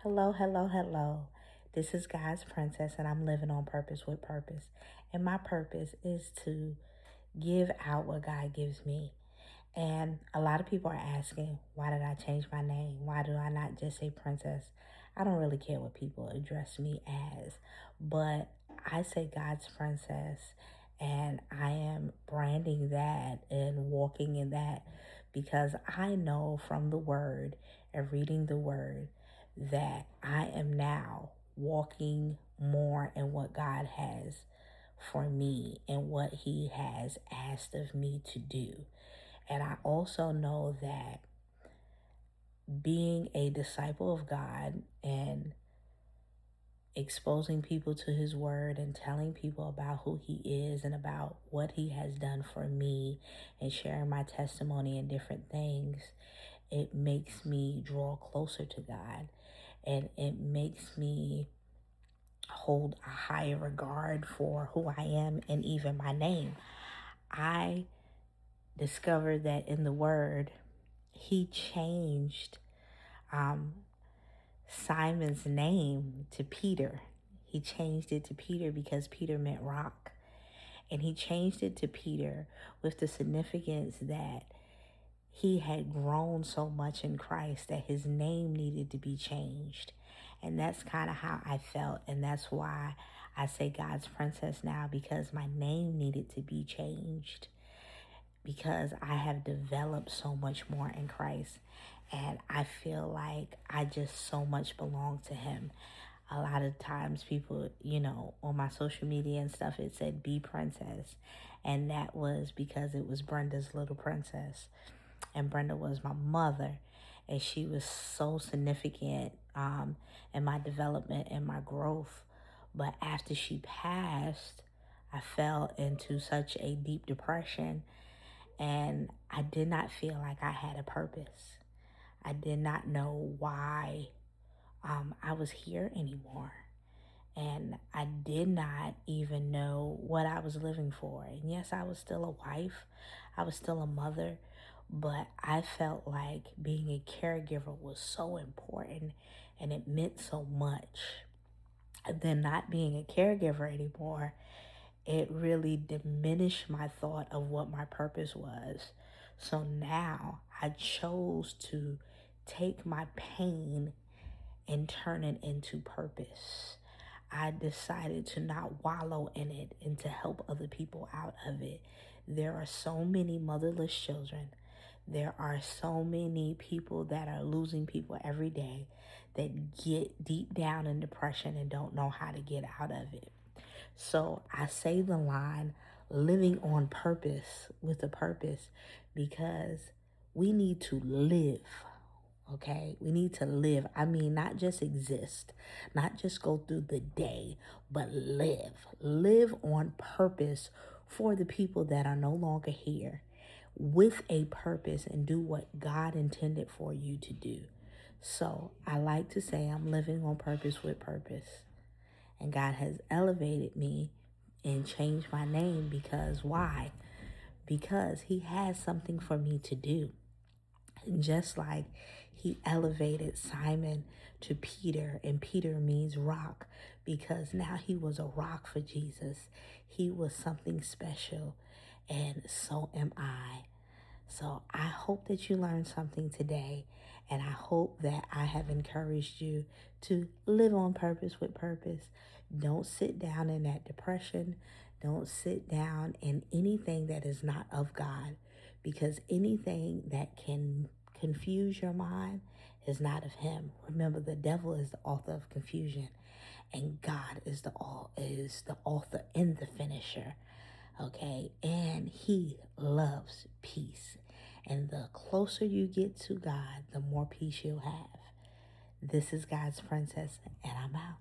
Hello, hello, hello. This is God's Princess, and I'm living on purpose with purpose. And my purpose is to give out what God gives me. And a lot of people are asking, why did I change my name? Why do I not just say princess? I don't really care what people address me as, but I say God's princess, and I am branding that and walking in that because I know from the word and reading the word that I am now walking more in what God has for me and what He has asked of me to do. And I also know that being a disciple of God and exposing people to His word and telling people about who He is and about what He has done for me and sharing my testimony and different things, it makes me draw closer to God, and it makes me hold a higher regard for who I am and even my name. I discovered that in the word, He changed um, Simon's name to Peter. He changed it to Peter because Peter meant rock. And he changed it to Peter with the significance that he had grown so much in Christ that his name needed to be changed. And that's kind of how I felt. And that's why I say God's princess now, because my name needed to be changed, because I have developed so much more in Christ. And I feel like I just so much belong to Him. A lot of times people, on my social media and stuff, it said be princess. And that was because it was Brenda's little princess. And Brenda was my mother. And she was so significant in my development and my growth. But after she passed, I fell into such a deep depression, and I did not feel like I had a purpose. I did not know why I was here anymore. And I did not even know what I was living for. And yes, I was still a wife, I was still a mother, but I felt like being a caregiver was so important and it meant so much. And then not being a caregiver anymore, it really diminished my thought of what my purpose was. So now I chose to take my pain and turn it into purpose. I decided to not wallow in it and to help other people out of it. There are so many motherless children. There are so many people that are losing people every day that get deep down in depression and don't know how to get out of it. So I say the line, living on purpose with a purpose, because we need to live. Okay, we need to live. I mean, not just exist, not just go through the day, but live. Live on purpose for the people that are no longer here, with a purpose, and do what God intended for you to do. So I like to say I'm living on purpose with purpose. And God has elevated me and changed my name because why? Because He has something for me to do. Just like He elevated Simon to Peter, and Peter means rock, because now he was a rock for Jesus. He was something special, and so am I. So I hope that you learned something today, and I hope that I have encouraged you to live on purpose with purpose. Don't sit down in that depression. Don't sit down in anything that is not of God, because anything that can confuse your mind is not of Him. Remember, the devil is the author of confusion, and God is the author and the finisher. Okay, and He loves peace. And the closer you get to God, the more peace you'll have. This is God's Princess, and I'm out.